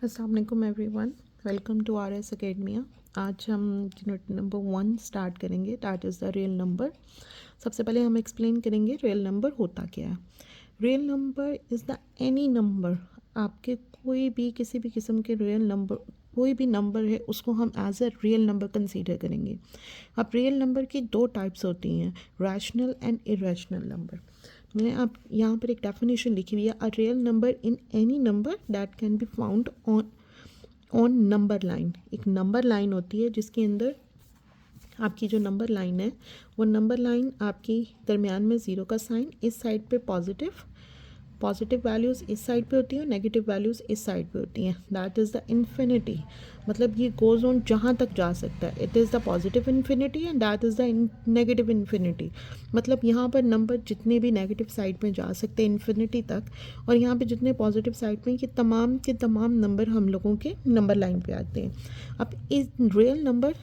अस्सलाम वालेकुम everyone, welcome to R S academia. आज हम यूनिट नंबर 1 स्टार्ट करेंगे, that is the real number. सबसे पहले हम एक्सप्लेन करेंगे रियल नंबर होता क्या है। Real number is the any number, आपके कोई भी किसी भी किस्म के रियल नंबर, कोई भी नंबर है उसको हम as a real number consider करेंगे। अब रियल नंबर की दो टाइप्स होती हैं, रैशनल एंड इरेशनल नंबर। मैंने आप यहाँ पर एक डेफिनेशन लिखी हुई है, अ real number in any number that can be found on number line. एक नंबर लाइन होती है जिसके अंदर आपकी जो नंबर लाइन है, वो नंबर लाइन आपकी दरमियान में ज़ीरो का साइन, इस साइड पे पॉजिटिव वैल्यूज़ इस साइड पे होती हैं, नेगेटिव वैल्यूज़ इस साइड पे होती हैं। दैट इज़ द इन्फिनिटी, मतलब ये गोज ऑन जहाँ तक जा सकता है। It is the positive infinity and that is the negative infinity. मतलब यहाँ पर नंबर जितने भी नेगेटिव साइड में जा सकते हैं इन्फिनिटी तक, और यहाँ पे जितने पॉजिटिव साइड में, ये तमाम के तमाम नंबर हम लोगों के नंबर लाइन पे आते हैं। अब इस रियल नंबर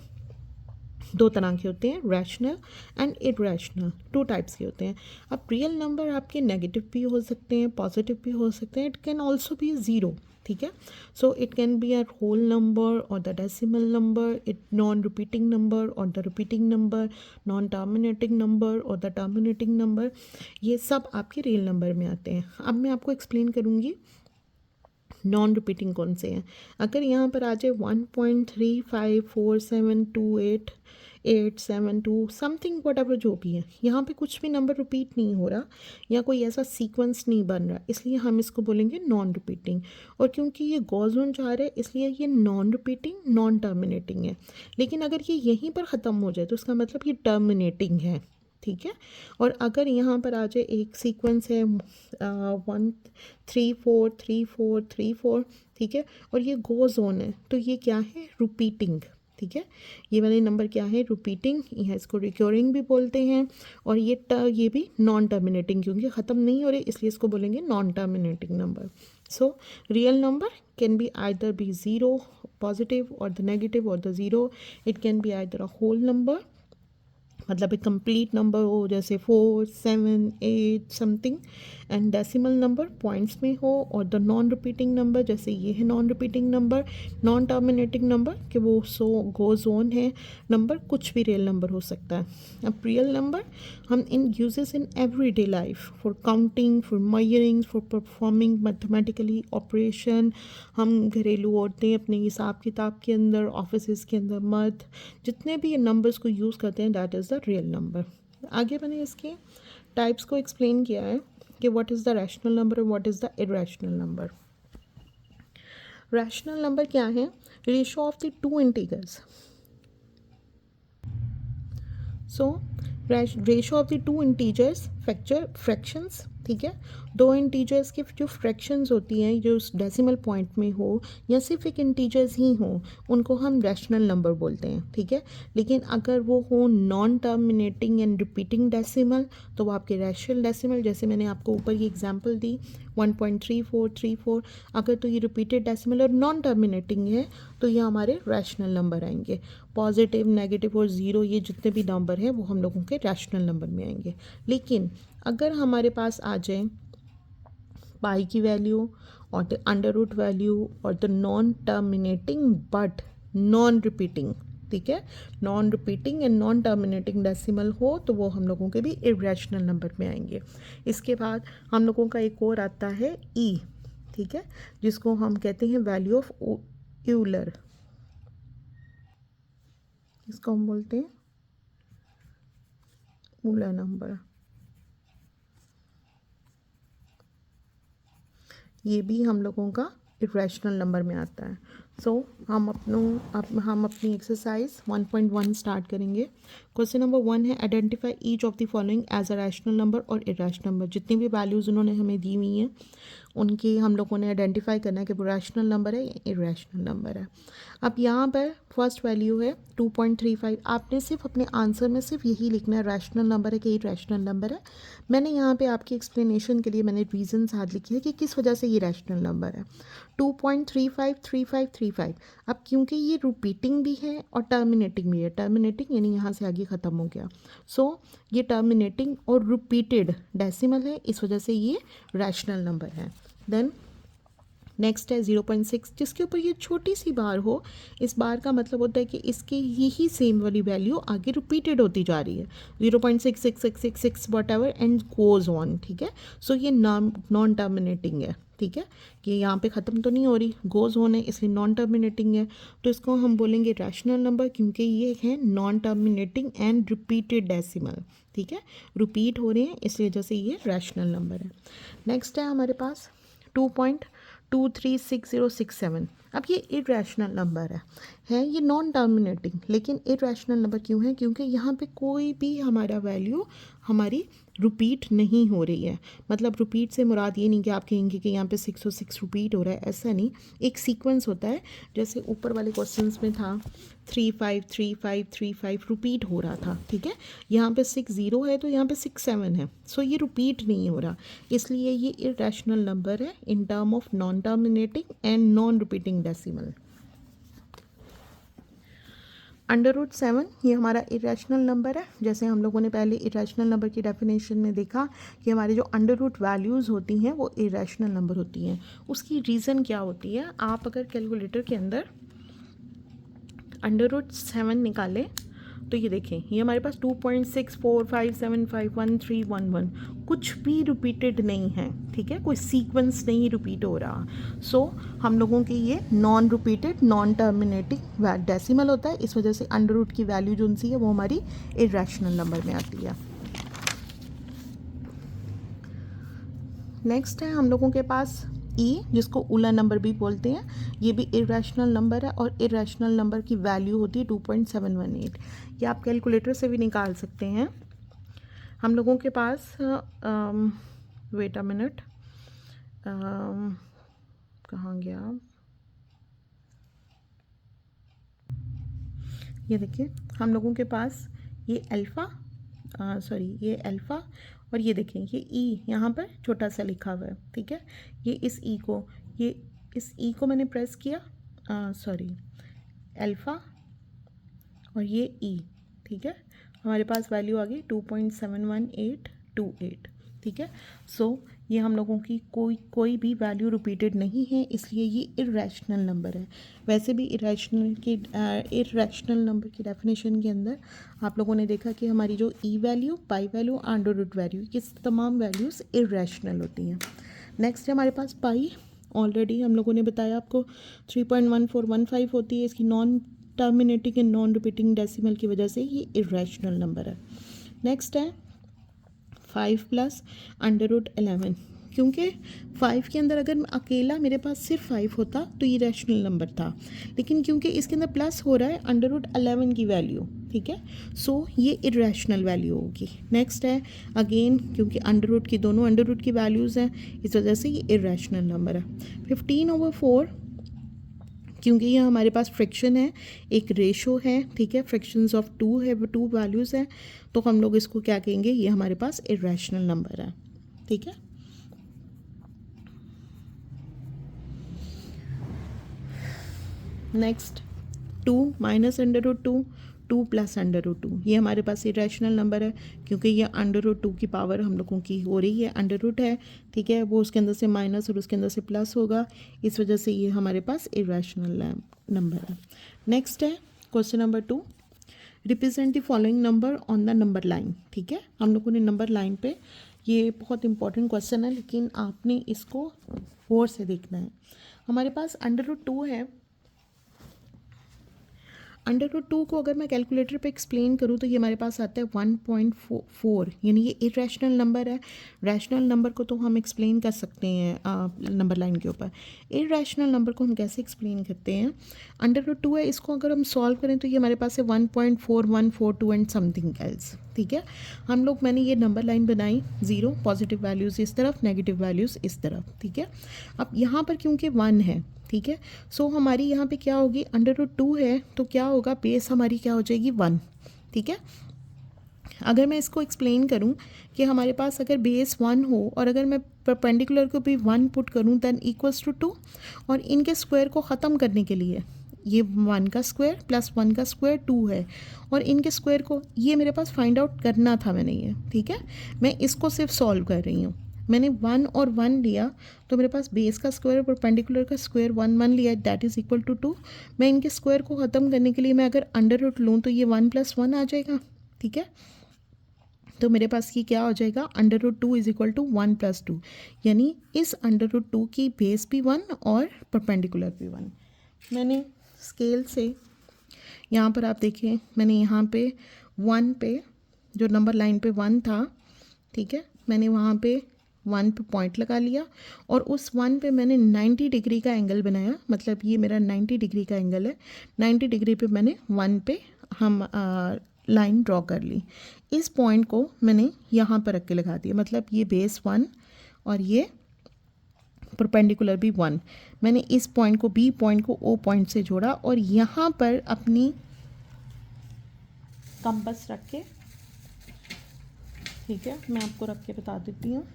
दो तरह के होते हैं, rational and irrational, two types के होते हैं। अब रियल नंबर आपके नेगेटिव भी हो सकते हैं, पॉजिटिव भी हो सकते हैं, it can also be zero. ठीक है, so it can be a whole number और the decimal number, it non repeating number और the repeating number, non terminating number और द टर्मिनेटिंग नंबर, ये सब आपके रियल नंबर में आते हैं। अब मैं आपको एक्सप्लेन करूँगी नॉन रिपीटिंग कौन से हैं। अगर यहाँ पर आ जाए 1.354728 समथिंग वट एवर जो भी है, यहाँ पे कुछ भी नंबर रिपीट नहीं हो रहा या कोई ऐसा सीक्वेंस नहीं बन रहा, इसलिए हम इसको बोलेंगे नॉन रिपीटिंग। और क्योंकि ये गॉज ऑन जा रहा है इसलिए ये नॉन रिपीटिंग नॉन टर्मिनेटिंग है। लेकिन अगर ये यहीं पर ख़त्म हो जाए तो इसका मतलब ये टर्मिनेटिंग है। ठीक है, और अगर यहाँ पर आ जाए एक सीक्वेंस है 1 3 4 3 4 3 4, ठीक है, और ये गोज ऑन है, तो ये क्या है, रिपीटिंग। ठीक है, ये वाले नंबर क्या है, रिपीटिंग, यह इसको रिक्योरिंग भी बोलते हैं। और ये भी नॉन टर्मिनेटिंग, क्योंकि ख़त्म नहीं हो रहे इसलिए इसको बोलेंगे non terminating number. So real number can be either be zero positive और द नेगेटिव और the zero, it can be either a whole number, मतलब एक कंप्लीट नंबर हो जैसे 4 7 8 something, and decimal number points में हो, और द नॉन रिपीटिंग नंबर जैसे ये है non repeating number, non terminating number कि वो गोज ऑन है नंबर, कुछ भी रियल नंबर हो सकता है। अब रियल नंबर हम इन uses in everyday life, for counting, for measuring, for performing mathematically operation, हम घरेलू औरतें अपने हिसाब किताब के अंदर, ऑफिस के अंदर मर्द, जितने भी ये नंबर्स को यूज़ करते हैं, that is the real number. आगे मैंने इसके टाइप्स को एक्सप्लेन किया है कि what is the rational number और what is the irrational number. Rational number क्या है, ratio of the two integers. So ratio of the two integers fractions, ठीक है, दो इंटीजर्स की जो फ्रैक्शंस होती हैं जो डेसिमल पॉइंट में हो या सिर्फ एक इंटीजर्स ही हो, उनको हम रैशनल नंबर बोलते हैं। ठीक है, लेकिन अगर वो हो non terminating and repeating decimal तो वो आपके रैशनल डेसिमल, जैसे मैंने आपको ऊपर ये एग्जांपल दी 1.3434, अगर तो ये रिपीटेड डेसिमल और नॉन टर्मिनेटिंग है तो ये हमारे रैशनल नंबर आएंगे। पॉजिटिव, नेगेटिव और ज़ीरो, ये जितने भी नंबर हैं वो हम लोगों के रैशनल नंबर में आएंगे। लेकिन अगर हमारे पास आ जाए पाई की वैल्यू और द अंडर रूट वैल्यू और the non terminating but non repeating, ठीक है, non repeating and non terminating decimal हो तो वो हम लोगों के भी इरेशनल नंबर में आएंगे। इसके बाद हम लोगों का एक और आता है ई, ठीक है, जिसको हम कहते हैं वैल्यू ऑफ यूलर, इसको हम बोलते हैं यूलर नंबर। ये भी हम लोगों का इरेशनल नंबर में आता है। सो हम अपनी एक्सरसाइज 1.1 स्टार्ट करेंगे। क्वेश्चन नंबर 1 है, identify each of the following as a rational number और इरेशनल नंबर। जितनी भी वैल्यूज़ उन्होंने हमें दी हुई हैं उनकी हम लोगों ने आइडेंटिफाई करना है कि वो रैशनल नंबर है या इरेशनल नंबर है। अब यहाँ पर फर्स्ट वैल्यू है 2.35, आपने सिर्फ अपने आंसर में सिर्फ यही लिखना है रैशनल नंबर है कि इरेशनल नंबर है। मैंने यहाँ पे आपकी एक्सप्लेनेशन के लिए मैंने रीज़न साथ लिखी है कि किस वजह से ये रैशनल नंबर है। 2.353535, अब क्योंकि ये रिपीटिंग भी है और टर्मिनेटिंग भी है, टर्मिनेटिंग यानी यहाँ से आगे ख़त्म हो गया, सो ये टर्मिनेटिंग और रिपीटेड डेसिमल है, इस वजह से ये रैशनल नंबर है। देन नेक्स्ट है 0.6, जिसके ऊपर ये छोटी सी बार हो, इस बार का मतलब होता है कि इसकी यही सेम वाली वैल्यू आगे रिपीटेड होती जा रही है, 0.6666 what ever and goes on, ठीक है। सो ये नॉन टर्मिनेटिंग है, ठीक है, कि यहाँ पे ख़त्म तो नहीं हो रही, गोज ऑन है इसलिए नॉन टर्मिनेटिंग है, तो इसको हम बोलेंगे रैशनल नंबर, क्योंकि ये है non terminating and repeated decimal, ठीक है, रिपीट हो रहे हैं इसलिए जैसे ये रैशनल नंबर है। नेक्स्ट है हमारे पास 2.236067। अब ये इरेशनल नंबर है ये नॉन टर्मिनेटिंग, लेकिन इरेशनल नंबर क्यों है? क्योंकि यहाँ पे कोई भी हमारा वैल्यू हमारी रिपीट नहीं हो रही है। मतलब रिपीट से मुराद ये नहीं कि आप कहेंगे कि यहाँ पे 606 रिपीट हो रहा है, ऐसा नहीं, एक सीक्वेंस होता है, जैसे ऊपर वाले क्वेश्चंस में था 353535 रिपीट हो रहा था, ठीक है, यहाँ पे 60 है तो यहाँ पे 67 है, सो ये रिपीट नहीं हो रहा, इसलिए ये इरेशनल नंबर है in term of non terminating and non repeating decimal. √7 ये हमारा इरेशनल नंबर है। जैसे हम लोगों ने पहले इरेशनल नंबर की डेफिनेशन में देखा कि हमारे जो अंडर रूट वैल्यूज़ होती हैं वो इरेशनल नंबर होती हैं। उसकी रीज़न क्या होती है? आप अगर कैलकुलेटर के अंदर √7 निकालें तो ये देखें, ये हमारे पास 2.6457511311 कुछ भी रिपीटेड नहीं है, ठीक है, कोई सीक्वेंस नहीं रिपीट हो रहा। सो हम लोगों के ये non repeated non terminating decimal होता है, इस वजह से अंडर रूट की वैल्यू जो सी है वो हमारी इरेशनल नंबर में आती है। नेक्स्ट है हम लोगों के पास ई, जिसको उला नंबर भी बोलते हैं, ये भी इरेशनल नंबर है और इरेशनल नंबर की वैल्यू होती है 2.718। ये आप कैलकुलेटर से भी निकाल सकते हैं। हम लोगों के पास वेट अ मिनट, कहाँ गया, ये देखिए हम लोगों के पास ये अल्फ़ा, ये अल्फ़ा, और ये देखें ये ई यहाँ पर छोटा सा लिखा हुआ है, ठीक है, ये इस ई को मैंने प्रेस किया, अल्फ़ा और ये ई, ठीक है, हमारे पास वैल्यू आ गई 2.71828, ठीक है। सो ये हम लोगों की कोई भी वैल्यू रिपीटेड नहीं है, इसलिए ये इरेशनल नंबर है। वैसे भी इरेशनल नंबर की डेफिनेशन के अंदर आप लोगों ने देखा कि हमारी जो e value, pi value, under root value, ये तमाम वैल्यूज़ इरेशनल होती हैं। नेक्स्ट है हमारे पास पाई, ऑलरेडी हम लोगों ने बताया आपको 3.1415 होती है, इसकी non terminating and non repeating decimal की वजह से ये इरेशनल नंबर है। नेक्स्ट है 5 + √11, क्योंकि 5 के अंदर अगर अकेला मेरे पास सिर्फ 5 होता तो ये रैशनल नंबर था, लेकिन क्योंकि इसके अंदर प्लस हो रहा है √11 की वैल्यू, ठीक है, सो ये इरेशनल वैल्यू होगी। नेक्स्ट है अगेन, क्योंकि अंडर रूट की दोनों अंडर रूट की वैल्यूज़ हैं, इस वजह से ये इरेशनल नंबर है। 15/4, क्योंकि ये हमारे पास फ्रैक्शन है, एक रेशो है, ठीक है, फ्रैक्शंस ऑफ 2 है, 2 वैल्यूज़ हैं, तो हम लोग इसको क्या कहेंगे, ये हमारे पास इरेशनल नंबर है, ठीक है। नेक्स्ट 2 - √2, 2 + √2, ये हमारे पास इरेशनल नंबर है, क्योंकि ये √2 की पावर हम लोगों की हो रही है, अंडर रूट है, ठीक है, वो उसके अंदर से माइनस और उसके अंदर से प्लस होगा, इस वजह से ये हमारे पास इरेशनल नंबर है। नेक्स्ट है question number 2, represent the following number on the number line, ठीक है, हम लोगों ने नंबर लाइन पे, ये बहुत इंपॉर्टेंट क्वेश्चन है, लेकिन आपने इसको गौर से देखना है। हमारे पास √2 है, √2 को अगर मैं कैलकुलेटर पे एक्सप्लेन करूँ तो ये हमारे पास आता है 1.4, यानी ये इरेशनल नंबर है। रैशनल नंबर को तो हम एक्सप्लेन कर सकते हैं नंबर लाइन के ऊपर, इरेशनल नंबर को हम कैसे एक्सप्लेन करते हैं। √2 है, इसको अगर हम सॉल्व करें तो ये हमारे पास है 1.4142 एंड समथिंग एल्स, ठीक है। हम लोग, मैंने ये नंबर लाइन बनाई, 0 पॉजिटिव वैल्यूज़ इस तरफ, नेगेटिव वैल्यूज़ इस तरफ, ठीक है। अब यहाँ पर क्योंकि 1 है, ठीक है, सो हमारी यहाँ पे क्या होगी, √2 है तो क्या होगा, बेस हमारी क्या हो जाएगी 1, ठीक है। अगर मैं इसको एक्सप्लेन करूँ कि हमारे पास अगर बेस 1 हो और अगर मैं परपेंडिकुलर को भी 1 पुट करूँ दैन इक्वल्स टू 2, और इनके स्क्वायर को ख़त्म करने के लिए ये 1 का स्क्वायर + 1 का स्क्वायर 2 है, और इनके स्क्वायर को ये मेरे पास फाइंड आउट करना था मैंने ये, ठीक है, मैं इसको सिर्फ सॉल्व कर रही हूँ। मैंने 1 और 1 लिया तो मेरे पास बेस का स्क्वायर और परपेंडिकुलर का स्क्वायर 1 1 लिया, दैट इज़ इक्वल टू 2। मैं इनके स्क्वायर को ख़त्म करने के लिए मैं अगर अंडर रूट लूँ तो ये 1 + 1 आ जाएगा, ठीक है। तो मेरे पास ये क्या हो जाएगा, under root 2 is equal to 1 + 2, यानी इस अंडर रूट 2 की बेस भी 1 और परपेंडिकुलर भी 1। मैंने स्केल से यहाँ पर आप देखें, मैंने यहाँ पे 1 पे जो नंबर लाइन पे 1 था, ठीक है, मैंने वहाँ पे 1 पे पॉइंट लगा लिया और उस 1 पे मैंने 90 डिग्री का एंगल बनाया, मतलब ये मेरा 90 डिग्री का एंगल है। 90 डिग्री पे मैंने 1 पे हम लाइन ड्रॉ कर ली। इस पॉइंट को मैंने यहाँ पर रख के लगा दिया, मतलब ये बेस 1 और ये परपेंडिकुलर भी 1। मैंने इस पॉइंट को बी पॉइंट को ओ पॉइंट से जोड़ा और यहाँ पर अपनी कंपास रख के, ठीक है, मैं आपको रख के बता देती हूँ।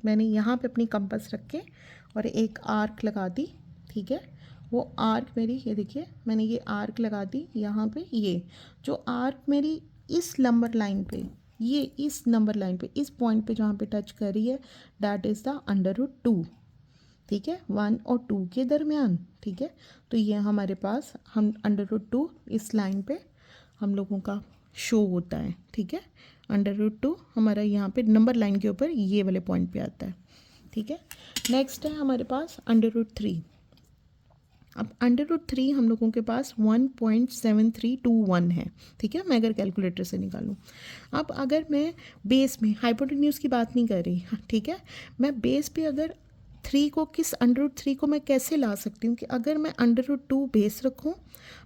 मैंने यहाँ पे अपनी कंपास रख के और एक आर्क लगा दी, ठीक है। वो आर्क मेरी, ये देखिए मैंने ये आर्क लगा दी यहाँ पे। ये जो आर्क मेरी इस नंबर लाइन पे, ये इस नंबर लाइन पे इस पॉइंट पे जहाँ पे टच कर रही है, that is the under root 2, ठीक है, 1 और 2 के दरमियान, ठीक है। तो ये हमारे पास हम अंडर रूट 2 इस लाइन पे हम लोगों का शो होता है, ठीक है। अंडर रूट 2 हमारा यहाँ पे नंबर लाइन के ऊपर ये वाले पॉइंट पे आता है, ठीक है। नेक्स्ट है हमारे पास अंडर रूट 3। अब अंडर रूट 3 हम लोगों के पास 1.7321 है, ठीक है, मैं अगर कैलकुलेटर से निकालूँ। अब अगर मैं बेस में हाइपोटेन्यूज की बात नहीं कर रही, ठीक है, मैं बेस पे अगर 3 को किस अंडर रूट 3 को मैं कैसे ला सकती हूँ कि अगर मैं अंडर रूट 2 बेस रखूँ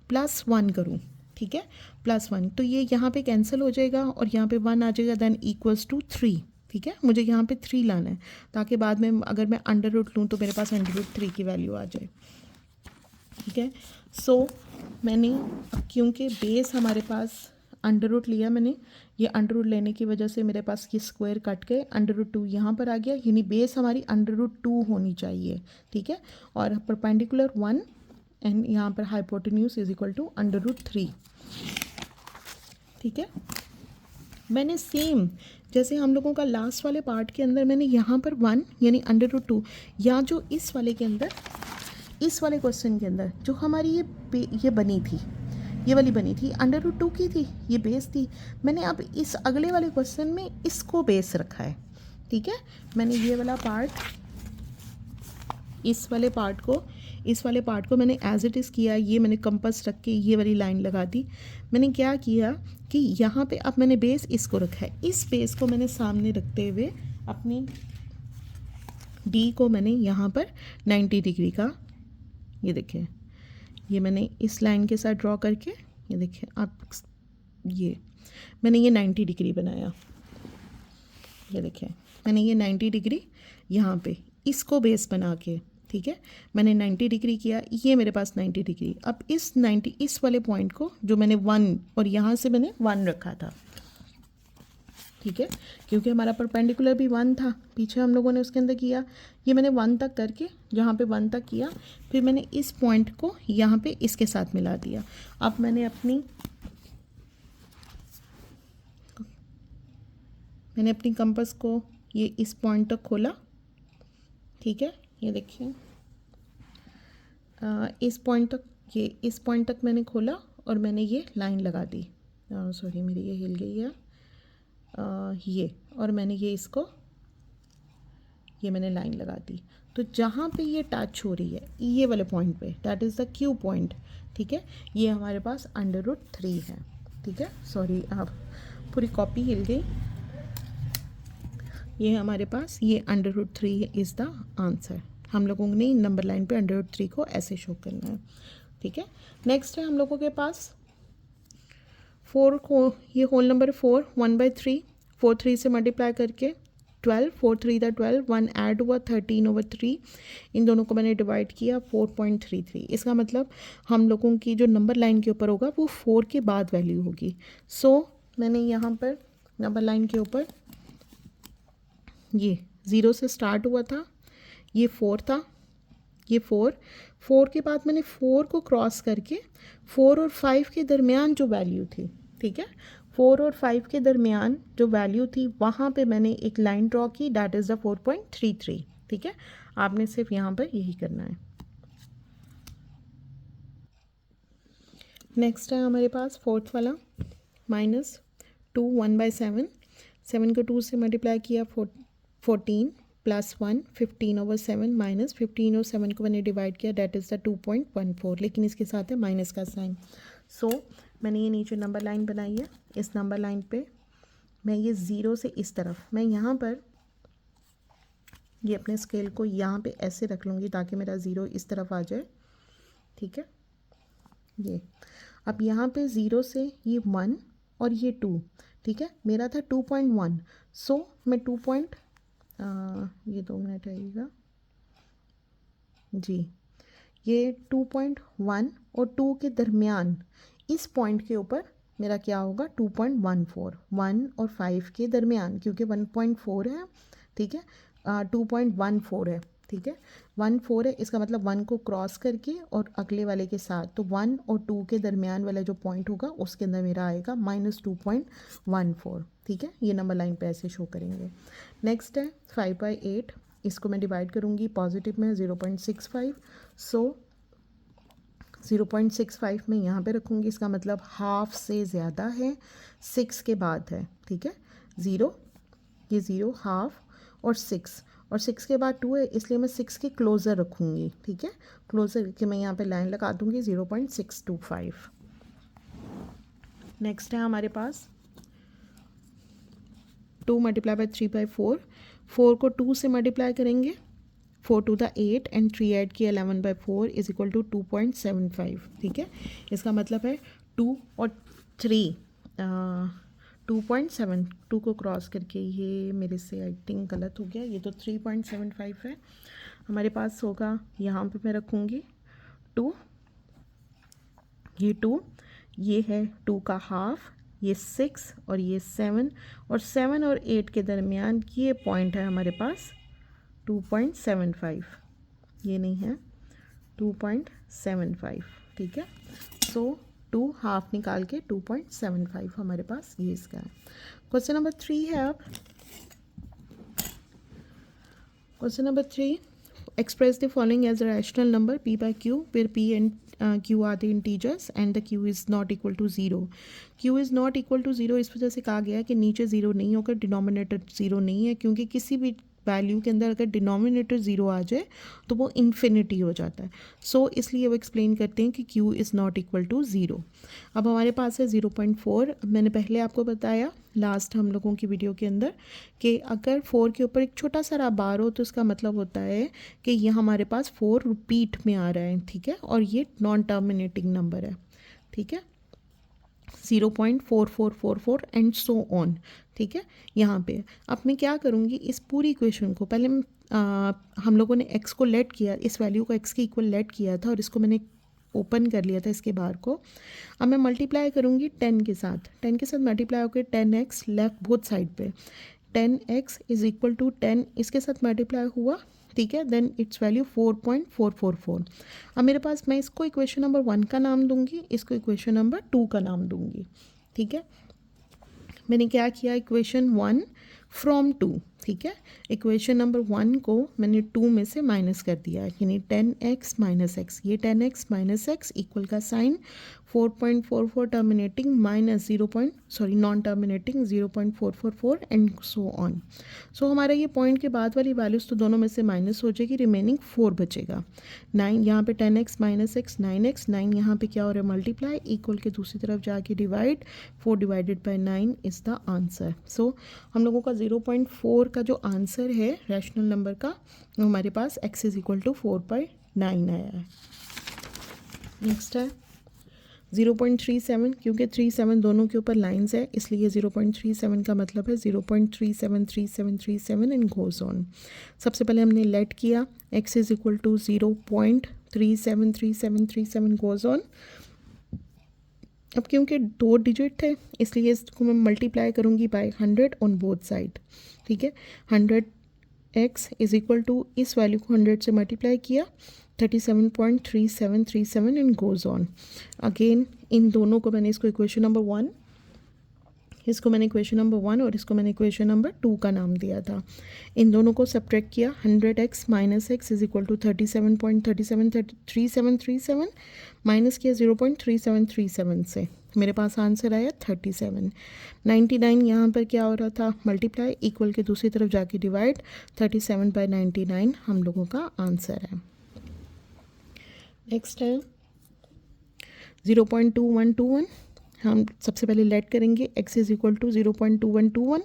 +1 करूँ, ठीक है, +1, तो ये यहाँ पे कैंसिल हो जाएगा और यहाँ पे 1 आ जाएगा, देन इक्वल्स टू 3, ठीक है। मुझे यहाँ पे 3 लाना है ताकि बाद में अगर मैं अंडर रूट लूँ तो मेरे पास अंडर रूट 3 की वैल्यू आ जाए, ठीक है। सो मैंने, क्योंकि बेस हमारे पास अंडर रूट लिया मैंने, ये अंडर रूट लेने की वजह से मेरे पास ये स्क्वायर कट के अंडर रूट 2 यहाँ पर आ गया, यानी बेस हमारी अंडर रूट 2 होनी चाहिए, ठीक है, और परपेंडिकुलर 1 एंड यहाँ पर hypotenuse is equal to under root 3, ठीक है। मैंने सेम जैसे हम लोगों का लास्ट वाले पार्ट के अंदर मैंने यहाँ पर 1 यानी अंडर रूट 2, या जो इस वाले के अंदर, इस वाले क्वेश्चन के अंदर जो हमारी ये बनी थी, ये वाली बनी थी अंडर रूट 2 की थी, ये बेस थी। मैंने अब इस अगले वाले क्वेश्चन में इसको बेस रखा है, ठीक है। मैंने ये वाला पार्ट, इस वाले पार्ट को मैंने एज इट इज़ किया, ये मैंने कंपास रख के ये वाली लाइन लगा दी। मैंने क्या किया कि यहाँ पे अब मैंने बेस इसको रखा है, इस बेस को मैंने सामने रखते हुए अपनी डी को मैंने यहाँ पर 90 डिग्री का, ये देखिए, ये मैंने इस लाइन के साथ ड्रॉ करके, ये देखिए आप, ये मैंने ये 90 डिग्री बनाया, ये देखिए मैंने ये 90 डिग्री यहाँ पे इसको बेस बना के, ठीक है, मैंने 90 डिग्री किया, ये मेरे पास 90 डिग्री। अब इस 90 इस वाले पॉइंट को जो मैंने 1 और यहाँ से मैंने 1 रखा था, ठीक है, क्योंकि हमारा परपेंडिकुलर भी 1 था, पीछे हम लोगों ने उसके अंदर किया, ये मैंने 1 तक करके, जहाँ पे 1 तक किया, फिर मैंने इस पॉइंट को यहाँ पे इसके साथ मिला दिया। अब मैंने अपनी कंपास को ये इस पॉइंट तक खोला, ठीक है, ये देखिए इस पॉइंट तक मैंने खोला और मैंने ये लाइन लगा दी, सॉरी मेरी ये हिल गई है, ये, और मैंने ये मैंने लाइन लगा दी। तो जहाँ पे ये टच हो रही है ये वाले पॉइंट पे, that is the Q point, ठीक है, ये हमारे पास अंडर रूट 3 है, ठीक है, सॉरी आप पूरी कॉपी हिल गई, ये हमारे पास ये under root 3 is the answer. हम लोगों ने नंबर लाइन पे अंडर रूट 3 को ऐसे शो करना है, ठीक है। नेक्स्ट है हम लोगों के पास 4 को, ये होल नंबर 4 1/3, 4 3 से मल्टीप्लाई करके 12, 4 3 द 12, 1 ऐड हुआ 13/3, इन दोनों को मैंने डिवाइड किया 4.33। इसका मतलब हम लोगों की जो नंबर लाइन के ऊपर होगा वो 4 के बाद वैल्यू होगी। सो मैंने यहाँ पर नंबर लाइन के ऊपर ये 0 से स्टार्ट हुआ था, ये 4 था, ये 4, 4 के बाद मैंने 4 को क्रॉस करके 4 और 5 के दरमियान जो वैल्यू थी, ठीक है, 4 और 5 के दरमियान जो वैल्यू थी वहाँ पे मैंने एक लाइन ड्रॉ की, दैट इज़ द 4.33, ठीक है। आपने सिर्फ यहाँ पर यही करना है। नेक्स्ट है हमारे पास फोर्थ वाला, -2 1/7, 7 को 2 से मल्टीप्लाई किया 14 + 1 15/7 माइनस 15 और 7 को मैंने डिवाइड किया, डेट इज़ द 2.14, लेकिन इसके साथ है माइनस का साइन। सो मैंने ये नीचे नंबर लाइन बनाई है, इस नंबर लाइन पे मैं ये 0 से इस तरफ, मैं यहाँ पर ये अपने स्केल को यहाँ पे ऐसे रख लूँगी ताकि मेरा 0 इस तरफ आ जाए, ठीक है। ये अब यहाँ पे 0 से ये 1 और ये 2, ठीक है, मेरा था 2.1, सो मैं 2 ये 2 मिनट आएगा जी, ये 2.1 और 2 के दरमियान इस पॉइंट के ऊपर मेरा क्या होगा 2.14, 1 और 5 के दरमियान, क्योंकि 1.4 है, ठीक है, 2.14 है, ठीक है, 14 है, इसका मतलब 1 को क्रॉस करके और अगले वाले के साथ, तो 1 और 2 के दरमियान वाला जो पॉइंट होगा उसके अंदर मेरा आएगा -2.14, ठीक है। ये नंबर लाइन पे ऐसे शो करेंगे। नेक्स्ट है 5/8, इसको मैं डिवाइड करूँगी पॉजिटिव में 0.65, सो 0.65 में यहाँ पे रखूँगी, इसका मतलब हाफ से ज़्यादा है, 6 के बाद है, ठीक है, 0, ये 0, हाफ और 6, और 6 के बाद 2 है, इसलिए मैं 6 के क्लोज़र रखूँगी, ठीक है, क्लोज़र के मैं यहाँ पे लाइन लगा दूँगी 0.625। नेक्स्ट है हमारे पास 2 × 3/4, 4 को 2 से मल्टीप्लाई करेंगे, 4 to the 8 एंड 3 ऐड किया 11/4 इज इक्वल टू 2.75, ठीक है। इसका मतलब है 2 और 3 2.7, 2 को क्रॉस करके, ये मेरे से आई थिंक गलत हो गया, ये तो 3.75 है हमारे पास होगा। यहाँ पे मैं रखूँगी 2, ये 2, ये है 2 का हाफ, ये 6 और ये 7, और 7 और 8 के दरमियान ये पॉइंट है हमारे पास 2.75, ये नहीं है 2.75, ठीक है। सो 2 हाफ निकाल के 2.75 हमारे पास ये इसका है। क्वेश्चन नंबर 3 है, अब question number 3, express the following as a rational number p by q where p and q are the integers and the q is not equal to 0. q is not equal to 0 इस वजह से कहा गया है कि नीचे 0 नहीं होकर डिनोमिनेटर 0 नहीं है, क्योंकि किसी भी वैल्यू के अंदर अगर डिनोमिनेटर 0 आ जाए तो वो इन्फिनिटी हो जाता है। सो इसलिए वो एक्सप्लेन करते हैं कि q is not equal to 0। अब हमारे पास है 0.4, मैंने पहले आपको बताया लास्ट हम लोगों की वीडियो के अंदर कि अगर 4 के ऊपर एक छोटा सा बार हो तो इसका मतलब होता है कि ये हमारे पास 4 रिपीट में आ रहा है, ठीक है, और ये नॉन टर्मिनेटिंग नंबर है, ठीक है, 0.4444 एंड सो ऑन, ठीक है। यहाँ पे अब मैं क्या करूँगी, इस पूरी इक्वेशन को पहले हम लोगों ने x को लेट किया, इस वैल्यू को x के इक्वल लेट किया था और इसको मैंने ओपन कर लिया था इसके बार को। अब मैं मल्टीप्लाई करूँगी 10 के साथ, 10 के साथ मल्टीप्लाई होकर 10x लेफ्ट बोथ साइड पे, 10x इज इक्वल टू 10 इसके साथ मल्टीप्लाई हुआ, ठीक है, देन इट्स वैल्यू 4.444। अब मेरे पास, मैं इसको इक्वेशन नंबर 1 का नाम दूंगी, इसको इक्वेशन नंबर 2 का नाम दूंगी, ठीक है। मैंने क्या किया, इक्वेशन 1 फ्रॉम 2, ठीक है, इक्वेशन नंबर 1 को मैंने 2 में से माइनस कर दिया, यानी 10x माइनस एक्स, ये 10x माइनस एक्स इक्वल का sign 4.44 terminating minus non terminating 0.444 and so on. So हमारा ये पॉइंट के बाद वाली वैल्यूज़ तो दोनों में से माइनस हो जाएगी, रिमेनिंग 4 बचेगा। 9 यहाँ पे 10x माइनस एक्स 9x, 9 यहाँ पे क्या हो रहा है मल्टीप्लाई, इक्वल के दूसरी तरफ जाके divide, 4 divided by 9 is the answer. So हम लोगों का 0.4 का जो आंसर है रैशनल नंबर का, वो हमारे पास x इज़ इक्वल टू 4/9 आया है। नेक्स्ट है 0.37, क्योंकि 37 दोनों के ऊपर लाइंस है इसलिए 0.37 का मतलब है 0.373737 एंड गोज ऑन। सबसे पहले हमने लेट किया x is equal to 0.373737 goes on. अब क्योंकि 2 डिजिट थे इसलिए इसको मैं मल्टीप्लाई करूँगी बाय 100 ऑन बोथ साइड, ठीक है, 100 एक्स इज इक्वल टू, इस वैल्यू को 100 से मल्टीप्लाई किया 37.3737 and goes on. Again in दोनों को मैंने, इसको इक्वेशन नंबर 1, इसको मैंने इक्वेशन नंबर 1 और इसको मैंने इक्वेशन नंबर 2 का नाम दिया था। इन दोनों को सब्ट्रैक्ट किया, 100x minus x is equal to 37.3737 minus किया 0.3737 से, मेरे पास आंसर आया 37। 99 यहाँ पर क्या हो रहा था, मल्टीप्लाई, इक्वल के दूसरी तरफ जाके डिवाइड, 37/99 हम लोगों का आंसर है। नेक्स्ट है 0.2121। हम सबसे पहले लेट करेंगे x इज़ इक्वल टू 0.2121,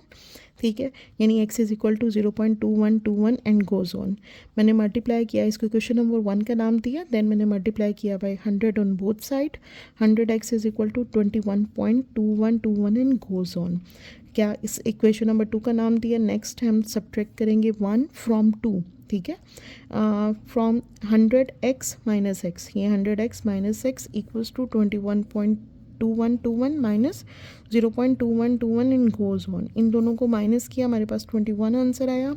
ठीक है, यानी x is equal to 0.2121 and goes on. मैंने मल्टीप्लाई किया, इसको क्वेश्चन नंबर 1 का नाम दिया, देन मैंने मल्टीप्लाई किया by 100 on both side, 100x is equal to 21.2121 and goes on. क्या इस इक्वेशन नंबर 2 का नाम दिया। नेक्स्ट हम सब्ट्रैक्ट करेंगे 1 फ्रॉम 2, ठीक है, फ्रॉम 100x माइनस एक्स, ये 100x minus x equals to 21.2121 minus 0.2121 in goes on. इन दोनों को माइनस किया, हमारे पास 21 आंसर आया।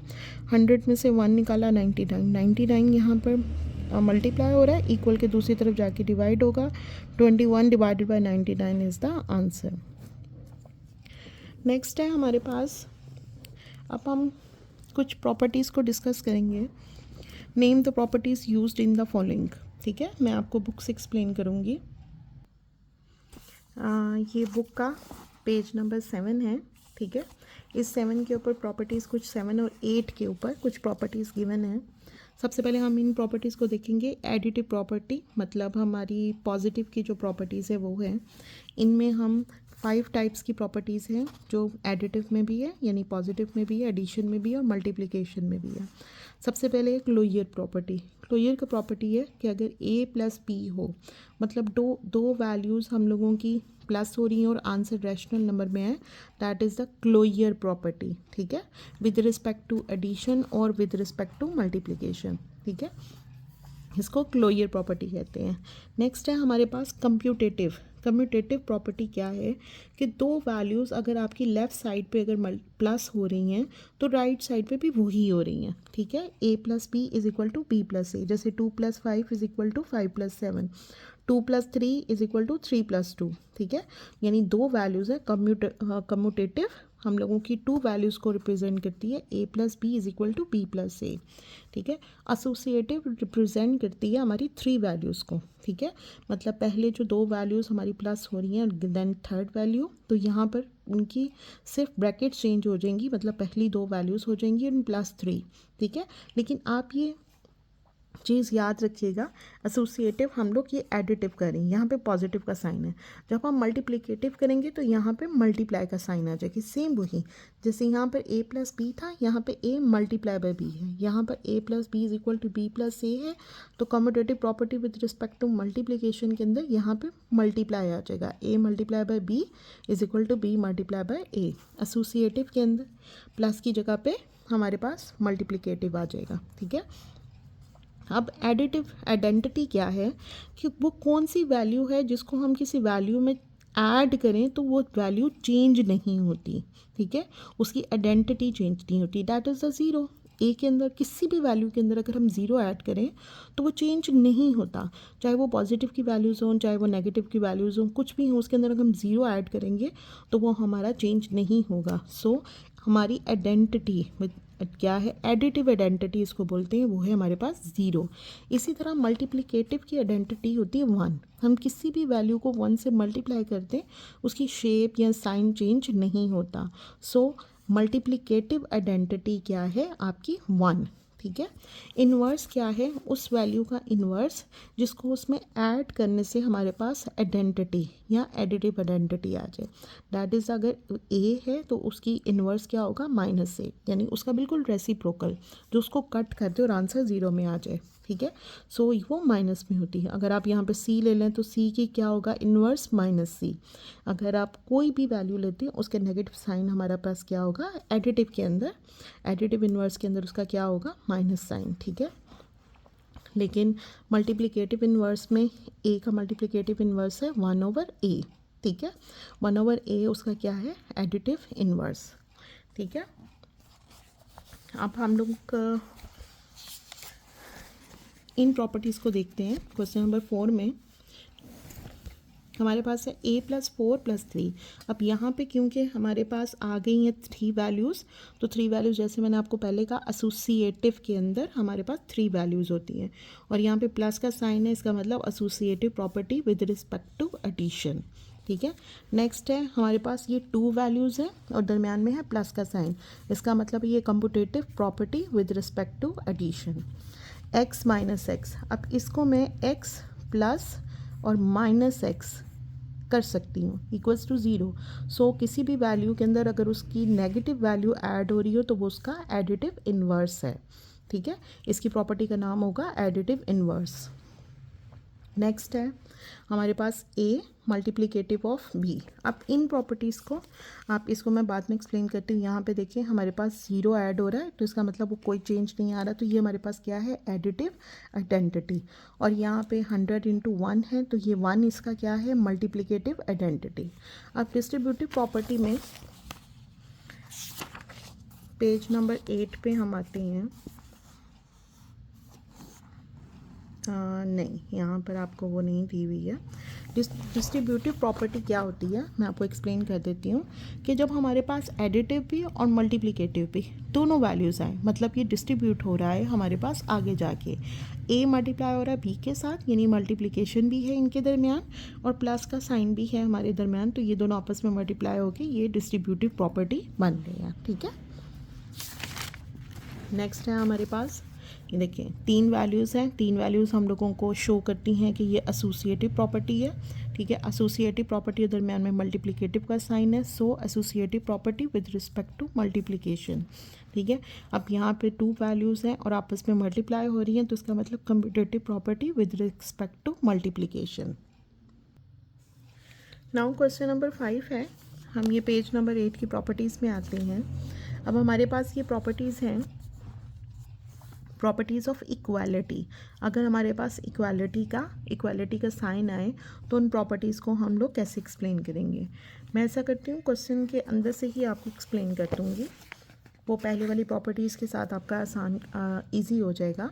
100 में से 1 निकाला 99 यहाँ पर मल्टीप्लाई हो रहा है, इक्वल के दूसरी तरफ जाके डिवाइड होगा, 21 divided by 99 is the answer. Next है हमारे पास, अब हम कुछ प्रॉपर्टीज़ को डिस्कस करेंगे। Name the properties used in the following, ठीक है, मैं आपको बुक से एक्सप्लेन करूँगी। ये बुक का पेज नंबर 7 है, ठीक है। इस 7 के ऊपर प्रॉपर्टीज़, कुछ 7 और 8 के ऊपर कुछ प्रॉपर्टीज़ गिवन है। सबसे पहले हम इन प्रॉपर्टीज़ को देखेंगे। एडिटिव प्रॉपर्टी मतलब हमारी पॉजिटिव की जो प्रॉपर्टीज़ है वो है। इनमें हम 5 टाइप्स की प्रॉपर्टीज़ हैं जो एडिटिव में भी है, यानी पॉजिटिव में भी है, एडिशन में भी है और मल्टीप्लिकेशन में भी है। सबसे पहले क्लोजर प्रॉपर्टी। क्लोजर का प्रॉपर्टी है कि अगर a प्लस p हो, मतलब दो वैल्यूज़ हम लोगों की प्लस हो रही हैं और आंसर रैशनल नंबर में है, that is the closure property, ठीक है, विद रिस्पेक्ट टू एडिशन और विद रिस्पेक्ट टू मल्टीप्लिकेशन, ठीक है, इसको क्लोजर प्रॉपर्टी कहते हैं। नेक्स्ट है हमारे पास कम्प्यूटेटिव। कम्यूटेटिव प्रॉपर्टी क्या है कि दो वैल्यूज़ अगर आपकी लेफ़्ट साइड पे अगर प्लस हो रही हैं तो राइट साइड पे भी वही हो रही हैं, ठीक है। a plus B is equal to B plus A, जैसे 2 + 5 is equal to 5 + 7, 2 + 3 is equal to 3 + 2, ठीक है, यानी दो वैल्यूज़ है। कम्यूटेटिव हम लोगों की 2 वैल्यूज़ को रिप्रेजेंट करती है, a plus B is equal to B plus A, ठीक है। एसोसिएटिव रिप्रेजेंट करती है हमारी 3 वैल्यूज़ को, ठीक है, मतलब पहले जो 2 वैल्यूज़ हमारी प्लस हो रही हैं देन थर्ड वैल्यू, तो यहाँ पर उनकी सिर्फ ब्रैकेट चेंज हो जाएंगी, मतलब पहली 2 वैल्यूज़ हो जाएंगी और +3, ठीक है। लेकिन आप ये चीज़ याद रखिएगा, एसोसिएटिव हम लोग ये एडिटिव करेंगे, यहाँ पे पॉजिटिव का साइन है। जब हम मल्टीप्लिकेटिव करेंगे तो यहाँ पे मल्टीप्लाई का साइन आ जाएगी, सेम वही जैसे यहाँ पर a प्लस बी था, यहाँ पे a मल्टीप्लाई बाय b है, यहाँ पर a plus b is equal to b plus a है। तो commutative property with respect to multiplication के अंदर यहाँ पे मल्टीप्लाई आ जाएगा, a multiply by b is equal to b multiply by a। Associative के अंदर प्लस की जगह पे हमारे पास मल्टीप्लिकेटिव आ जाएगा, ठीक है। अब एडिटिव आइडेंटिटी क्या है कि वो कौन सी वैल्यू है जिसको हम किसी वैल्यू में ऐड करें तो वो वैल्यू चेंज नहीं होती, ठीक है, उसकी आइडेंटिटी चेंज नहीं होती, दैट इज़ द ज़ीरो। ए के अंदर किसी भी वैल्यू के अंदर अगर हम ज़ीरो ऐड करें तो वो चेंज नहीं होता, चाहे वो पॉजिटिव की वैल्यूज़ हों चाहे वो नेगेटिव की वैल्यूज़ हों, कुछ भी हो उसके अंदर अगर हम ज़ीरो ऐड करेंगे तो वो हमारा चेंज नहीं होगा। सो हमारी आइडेंटिटी क्या है, एडिटिव आइडेंटिटी इसको बोलते हैं, वो है हमारे पास ज़ीरो। इसी तरह मल्टीप्लिकेटिव की आइडेंटिटी होती है 1। हम किसी भी वैल्यू को 1 से मल्टीप्लाई करते हैं उसकी शेप या साइन चेंज नहीं होता। सो मल्टीप्लिकेटिव आइडेंटिटी क्या है आपकी 1, ठीक है। इन्वर्स क्या है, उस वैल्यू का इन्वर्स जिसको उसमें ऐड करने से हमारे पास आइडेंटिटी या एडिटिव आइडेंटिटी आ जाए, दैट इज़ अगर a है तो उसकी इन्वर्स क्या होगा -a, यानी उसका बिल्कुल रेसिप्रोकल जो उसको कट कर दे और आंसर 0 में आ जाए, ठीक है। सो वो माइनस में होती है। अगर आप यहाँ पे c ले लें तो c की क्या होगा, इन्वर्स -c। अगर आप कोई भी वैल्यू लेते हैं उसके नेगेटिव साइन हमारे पास क्या होगा, एडिटिव के अंदर, एडिटिव इन्वर्स के अंदर उसका क्या होगा, माइनस साइन, ठीक है। लेकिन मल्टीप्लिकेटिव इन्वर्स में a का मल्टीप्लिकेटिव इन्वर्स है 1/a, ठीक है, 1/a उसका क्या है, एडिटिव इन्वर्स, ठीक है। अब हम लोग इन प्रॉपर्टीज़ को देखते हैं। क्वेश्चन नंबर 4 में हमारे पास है a+4+3। अब यहाँ पे क्योंकि हमारे पास आ गई हैं 3 वैल्यूज़, तो 3 वैल्यूज़ जैसे मैंने आपको पहले कहा एसोसिएटिव के अंदर हमारे पास 3 वैल्यूज़ होती हैं, और यहाँ पे प्लस का साइन है, इसका मतलब associative property with respect to addition. ठीक है, नेक्स्ट है हमारे पास ये 2 वैल्यूज़ हैं और दरमियान में है प्लस का साइन, इसका मतलब ये commutative property with respect to addition. x minus x, अब इसको मैं x प्लस और माइनस एक्स कर सकती हूँ इक्वल्स टू 0। सो किसी भी वैल्यू के अंदर अगर उसकी नेगेटिव वैल्यू ऐड हो रही हो तो वो उसका एडिटिव इन्वर्स है। ठीक है, इसकी प्रॉपर्टी का नाम होगा एडिटिव इन्वर्स। नेक्स्ट है हमारे पास a मल्टीप्लिकेटिव ऑफ b। अब इन प्रॉपर्टीज़ को आप इसको मैं बाद में एक्सप्लेन करती हूँ। यहाँ पे देखिए हमारे पास 0 ऐड हो रहा है, तो इसका मतलब वो कोई चेंज नहीं आ रहा, तो ये हमारे पास क्या है, एडिटिव आइडेंटिटी। और यहाँ पे 100 × 1 है, तो ये 1 इसका क्या है, मल्टीप्लिकेटिव आइडेंटिटी। अब डिस्ट्रीब्यूटिव प्रॉपर्टी में पेज नंबर 8 पे हम आते हैं। नहीं, यहाँ पर आपको वो नहीं दी हुई है। डिस्ट्रीब्यूटिव प्रॉपर्टी क्या होती है मैं आपको एक्सप्लेन कर देती हूँ कि जब हमारे पास एडिटिव भी और मल्टीप्लिकेटिव भी दोनों वैल्यूज़ आए, मतलब ये डिस्ट्रीब्यूट हो रहा है हमारे पास आगे जाके, a मल्टीप्लाई हो रहा है b के साथ, यानी मल्टीप्लिकेशन भी है इनके दरमियान और प्लस का साइन भी है हमारे दरमियान, तो ये दोनों आपस में मल्टीप्लाई होकर ये डिस्ट्रीब्यूटिव प्रॉपर्टी बन रही है। ठीक है, नेक्स्ट है हमारे पास ये देखिए 3 वैल्यूज़ हैं। 3 वैल्यूज़ हम लोगों को शो करती हैं कि ये एसोसिएटिव प्रॉपर्टी है। ठीक है, एसोसिएटिव प्रॉपर्टी के दरमियान में मल्टीप्लिकेटिव का साइन है, so associative property with respect to multiplication. ठीक है, अब यहाँ पे 2 वैल्यूज़ हैं और आपस में मल्टीप्लाई हो रही हैं, तो इसका मतलब commutative property with respect to multiplication. Now question number 5 है, हम ये पेज नंबर 8 की प्रॉपर्टीज़ में आते हैं। अब हमारे पास ये प्रॉपर्टीज़ हैं, प्रॉपर्टीज़ ऑफ इक्वालिटी। अगर हमारे पास इक्वालिटी का साइन आए तो उन प्रॉपर्टीज़ को हम लोग कैसे एक्सप्लेन करेंगे। मैं ऐसा करती हूँ, क्वेश्चन के अंदर से ही आपको एक्सप्लेन कर दूँगी, वो पहले वाली प्रॉपर्टीज़ के साथ आपका आसान ईजी हो जाएगा।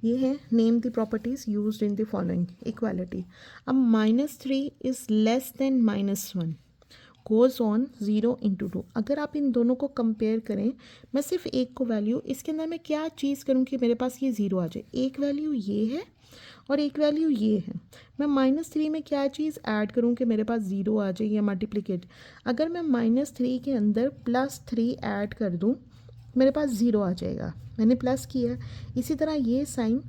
ये है name the properties used in the following equality. अब -3 is less then -1 goes on 0 × 2। अगर आप इन दोनों को कंपेयर करें, मैं सिर्फ एक को वैल्यू, इसके अंदर मैं क्या चीज़ करूँ कि मेरे पास ये 0 आ जाए। एक वैल्यू ये है और एक वैल्यू ये है, मैं -3 में क्या चीज़ ऐड करूँ कि मेरे पास 0 आ जाए या मल्टीप्लिकेट। अगर मैं -3 के अंदर +3 ऐड कर दूँ, मेरे पास 0 आ जाएगा, मैंने प्लस किया। इसी तरह ये साइन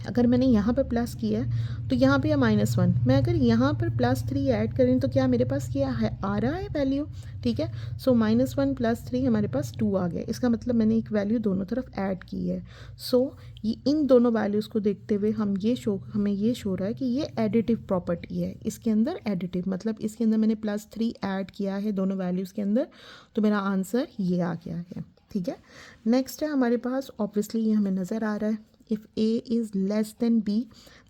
अगर मैंने यहाँ पर प्लस किया है तो यहाँ पे -1, मैं अगर यहाँ पर +3 ऐड करें तो क्या मेरे पास क्या है, आ रहा है वैल्यू। ठीक है, सो -1 + 3 हमारे पास 2 आ गया, इसका मतलब मैंने एक वैल्यू दोनों तरफ ऐड की है। सो ये इन दोनों वैल्यूज़ को देखते हुए हमें ये शो रहा है कि ये एडिटिव प्रॉपर्टी है। इसके अंदर एडिटिव मतलब इसके अंदर मैंने +3 ऐड किया है दोनों वैल्यूज़ के अंदर, तो मेरा आंसर ये आ गया है। ठीक है, नेक्स्ट है हमारे पास, ऑब्वियसली ये हमें नज़र आ रहा है, if a is less than b,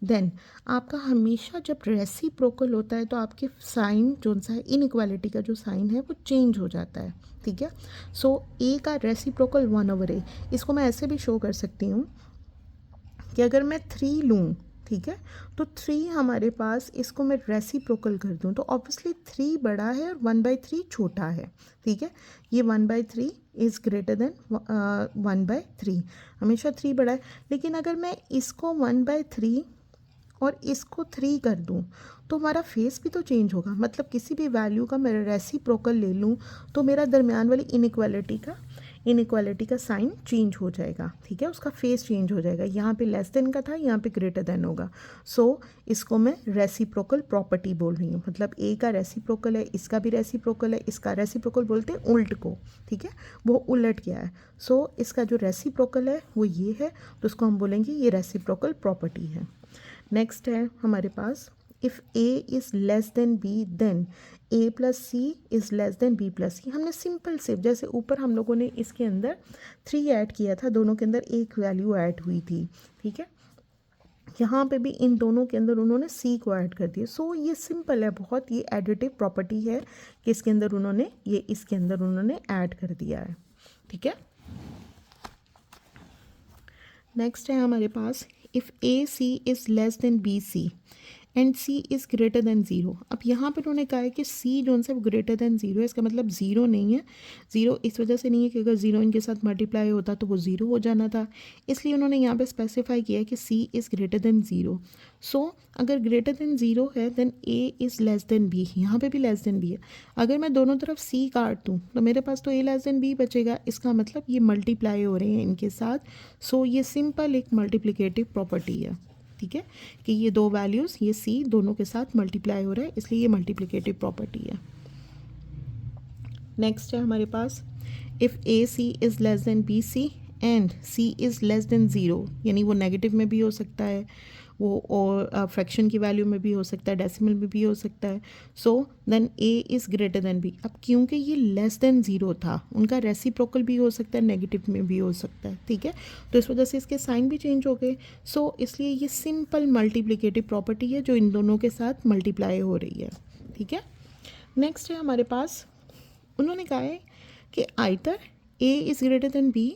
then आपका हमेशा जब रेसिप्रोकल होता है तो आपके साइन जो सा है, इनइक्वालिटी का जो साइन है वो चेंज हो जाता है। ठीक है, सो a का रेसिप्रोकल 1/a, इसको मैं ऐसे भी शो कर सकती हूँ कि अगर मैं 3 लूँ, ठीक है, तो 3 हमारे पास, इसको मैं रेसिप्रोकल कर दूँ तो ऑब्वियसली 3 बड़ा है और 1/3 छोटा है। ठीक है, ये 1/3 इज़ ग्रेटर देन 1/3, हमेशा 3 बड़ा है। लेकिन अगर मैं इसको 1/3 और इसको 3 कर दूँ तो हमारा फेस भी तो चेंज होगा, मतलब किसी भी वैल्यू का मैं रेसिप्रोकल ले लूँ तो मेरा दरमियान वाली इनइक्वालिटी का साइन चेंज हो जाएगा। ठीक है, उसका फेस चेंज हो जाएगा, यहाँ पे लेस देन का था, यहाँ पे ग्रेटर देन होगा। सो इसको मैं रेसिप्रोकल प्रॉपर्टी बोल रही हूँ, मतलब ए का रेसिप्रोकल है, इसका भी रेसिप्रोकल है, इसका रेसिप्रोकल बोलते हैं उल्ट को। ठीक है, वो उलट गया है, सो इसका जो रेसिप्रोकल है वो ये है, तो उसको हम बोलेंगे ये रेसिप्रोकल प्रॉपर्टी है। नेक्स्ट है हमारे पास, if a is less than b, then a + c is less than b + c। हमने सिंपल से, जैसे ऊपर हम लोगों ने इसके अंदर 3 ऐड किया था, दोनों के अंदर एक वैल्यू ऐड हुई थी। ठीक है, यहाँ पे भी इन दोनों के अंदर उन्होंने c को ऐड कर दिया। सो ये सिंपल है बहुत, ये एडिटिव प्रॉपर्टी है कि इसके अंदर उन्होंने ये इसके अंदर उन्होंने ऐड कर दिया है। ठीक है, नेक्स्ट है हमारे पास if A C is less than B C and C is greater than zero. अब यहाँ पर उन्होंने कहा है कि सी जो है ग्रेटर देन ज़ीरो है, इसका मतलब ज़ीरो नहीं है। ज़ीरो इस वजह से नहीं है कि अगर ज़ीरो इनके साथ मल्टीप्लाई होता तो वो ज़ीरो हो जाना था, इसलिए उन्होंने यहाँ पे स्पेसिफाई किया है कि c is greater than zero. So अगर ग्रेटर देन ज़ीरो है then a is less than B, यहाँ पे भी लेस देन बी है। अगर मैं दोनों तरफ सी काट दूँ तो मेरे पास तो ए लेस देन बी बचेगा, इसका मतलब ये मल्टीप्लाई हो रहे हैं इनके साथ। सो ये सिंपल एक मल्टीप्लिकेटिव प्रॉपर्टी है, ठीक है, कि ये दो वैल्यूज़ ये सी दोनों के साथ मल्टीप्लाई हो रहा है, इसलिए ये मल्टीप्लिकेटिव प्रॉपर्टी है। नेक्स्ट है हमारे पास if A C is less than B C and C is less than zero, यानी वो नेगेटिव में भी हो सकता है, वो और फ्रैक्शन की वैल्यू में भी हो सकता है, डेसिमल में भी हो सकता है। So then a is greater than b. अब क्योंकि ये लेस देन ज़ीरो था, उनका रेसिप्रोकल भी हो सकता है, नेगेटिव में भी हो सकता है, ठीक है, तो इस वजह से इसके साइन भी चेंज हो गए। सो इसलिए ये सिंपल मल्टीप्लिकेटिव प्रॉपर्टी है जो इन दोनों के साथ मल्टीप्लाई हो रही है, ठीक है। नेक्स्ट है हमारे पास, उन्होंने कहा है कि either A is greater than B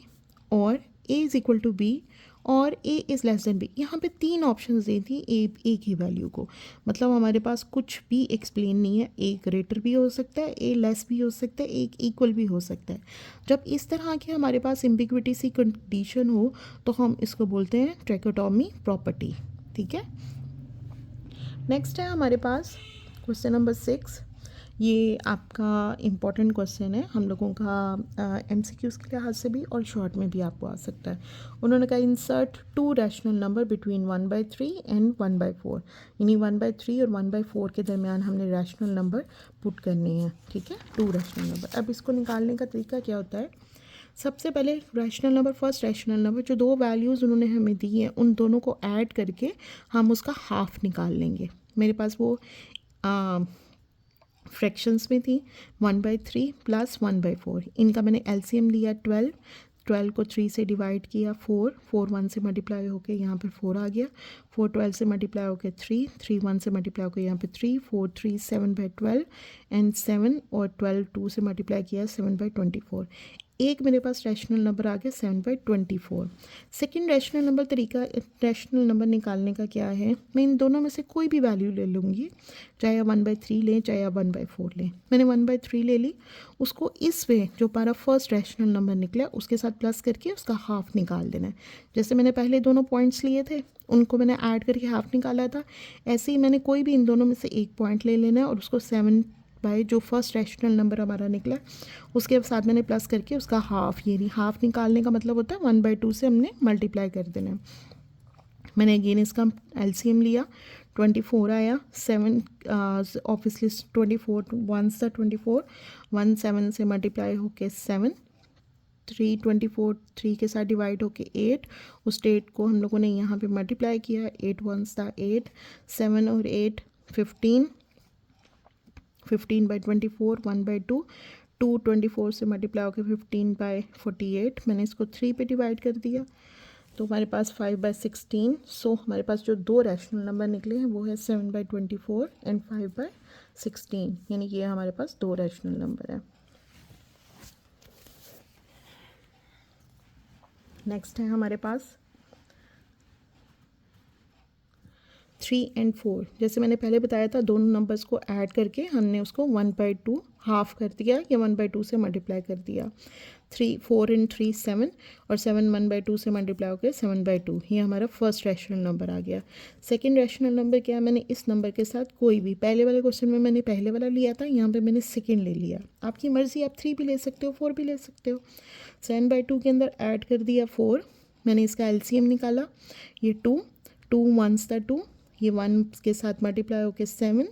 और A is equal to B और A is less than B. यहाँ पे तीन ऑप्शंस दी थी ए की वैल्यू को, मतलब हमारे पास कुछ भी एक्सप्लेन नहीं है। ए ग्रेटर भी हो सकता है, ए लेस भी हो सकता है, ए इक्वल भी हो सकता है। जब इस तरह की हमारे पास एम्बिग्विटी सी कंडीशन हो तो हम इसको बोलते हैं ट्रैकोटॉमी प्रॉपर्टी, ठीक है। नेक्स्ट है हमारे पास क्वेश्चन नंबर 6। ये आपका इम्पॉर्टेंट क्वेश्चन है हम लोगों का एमसीक्यूज़ के लिहाज से भी और शॉर्ट में भी आपको आ सकता है। उन्होंने कहा insert to rational number between 1/3 and 1/4, यानी 1/3 और 1/4 के दरमियान हमने रैशनल नंबर पुट करने हैं, ठीक है, टू रैशनल नंबर। अब इसको निकालने का तरीका क्या होता है, सबसे पहले rational number, first rational number जो दो वैल्यूज़ उन्होंने हमें दी हैं उन दोनों को ऐड करके हम उसका हाफ निकाल लेंगे। मेरे पास वो फ्रैक्शंस में थी 1/3 प्लस 1/4, इनका मैंने एलसीएम लिया 12 को 3 से डिवाइड किया, 4 1 से मल्टीप्लाई होके यहाँ पर 4 आ गया, 4 12 से मल्टीप्लाई होके 3 1 से मल्टीप्लाई होकर यहाँ पे 3 4 3 7/12 एंड 7 और 12 2 से मल्टीप्लाई किया 7/24। एक मेरे पास रैशनल नंबर आ गया 7/24। सेकंड रैशनल नंबर तरीका, रैशनल नंबर निकालने का क्या है, मैं इन दोनों में से कोई भी वैल्यू ले लूँगी, चाहे आप 1/3 लें चाहे आप 1/4 लें। मैंने 1/3 ले ली, उसको इस वे जो हमारा फर्स्ट रैशनल नंबर निकला उसके साथ प्लस करके उसका हाफ निकाल देना है। जैसे मैंने पहले दोनों पॉइंट्स लिए थे उनको मैंने ऐड करके हाफ निकाला था, ऐसे ही मैंने कोई भी इन दोनों में से एक पॉइंट ले लेना है और उसको 7 बाय जो फर्स्ट रैशनल नंबर हमारा निकला उसके साथ मैंने प्लस करके उसका हाफ, ये नहीं हाफ निकालने का मतलब होता है 1/2 से हमने मल्टीप्लाई कर देना है। मैंने अगेन इसका एलसीएम लिया, 24 आया, 7 ऑब्वियसली 24 1 सा 24, 1 7 से मल्टीप्लाई होके 7, 3 24 3 के साथ डिवाइड होके 8, उस 8 को हम लोगों ने यहाँ पे मल्टीप्लाई किया, 8 1 था 8, 7 और 8 15, 15/24 1/2, 2 24 से मल्टीप्लाई होकर 15/48, मैंने इसको 3 पे डिवाइड कर दिया तो हमारे पास 5/16। सो हमारे पास जो दो रैशनल नंबर निकले हैं वो है 7/24 एंड 5/16, यानी कि हमारे पास दो रैशनल नंबर है। नेक्स्ट है हमारे पास 3 एंड 4। जैसे मैंने पहले बताया था दोनों नंबर्स को ऐड करके हमने उसको 1/2 हाफ कर दिया या 1/2 से मल्टीप्लाई कर दिया। 4 एंड 3 7 और 7 1/2 से मल्टीप्लाई हो गया 7/2, ये हमारा फर्स्ट रैशनल नंबर आ गया। सेकंड रैशनल नंबर क्या है, मैंने इस नंबर के साथ कोई भी, पहले वाले क्वेश्चन में मैंने पहले वाला लिया था, यहाँ पे मैंने सेकंड ले लिया, आपकी मर्ज़ी, आप 3 भी ले सकते हो 4 भी ले सकते हो। 7/2 के अंदर ऐड कर दिया 4, मैंने इसका एलसीएम निकाला, ये 2 1 था 2, ये 1 के साथ मल्टीप्लाई होकर 7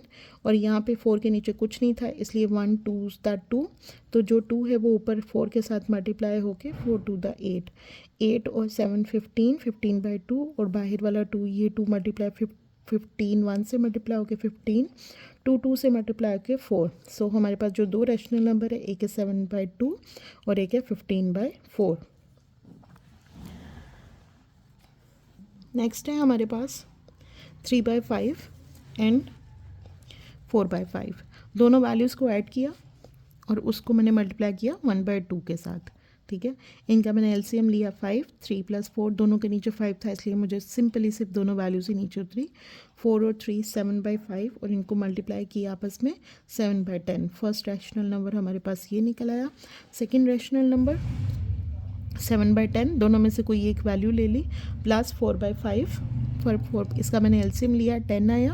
और यहाँ पे 4 के नीचे कुछ नहीं था इसलिए 1 2 था 2, तो जो 2 है वो ऊपर 4 के साथ मल्टीप्लाई होकर 4 2 द 8, 8 और 7 15, 15/2 और बाहर वाला 2, ये 2 मल्टीप्लाई 15 1 से मल्टीप्लाई होकर 15, 2 2 से मल्टीप्लाई होकर 4। सो हमारे पास जो दो रैशनल नंबर है, एक है 7/2 और एक है 15/4। नेक्स्ट है हमारे पास 3/5 एंड 4/5, दोनों वैल्यूज़ को ऐड किया और उसको मैंने मल्टीप्लाई किया 1/2 के साथ, ठीक है। इनका मैंने एलसीएम लिया 5, 3 + 4 दोनों के नीचे 5 था, इसलिए मुझे सिंपली सिर्फ दोनों वैल्यूज ही नीचे उतरी। 4 और 3 7/5 और इनको मल्टीप्लाई किया आपस में 7/10। फर्स्ट रैशनल नंबर हमारे पास ये निकल आया। सेकेंड रैशनल नंबर 7/10, दोनों में से कोई एक वैल्यू ले ली, प्लस 4/5 4 इसका मैंने एलसीएम लिया 10 आया,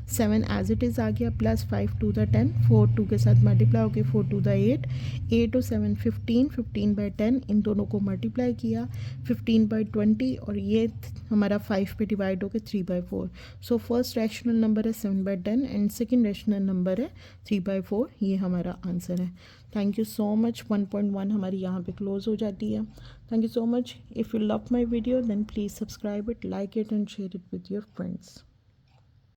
7 एज इट इज़ आ गया, प्लस 5 2 द 10, 4 2 के साथ मल्टीप्लाई हो गया 4 2 द 8, 8 और 7 15, 15/10 इन दोनों को मल्टीप्लाई किया 15/20 और ये हमारा 5 पे डिवाइड हो गया 3/4। सो फर्स्ट रैशनल नंबर है 7/10 एंड सेकेंड रैशनल नंबर है 3/4। ये हमारा आंसर है। Thank you so much. 1.1 हमारी यहाँ पे क्लोज हो जाती है। Thank you so much. If you love my video, then please subscribe it, like it and share it with your friends.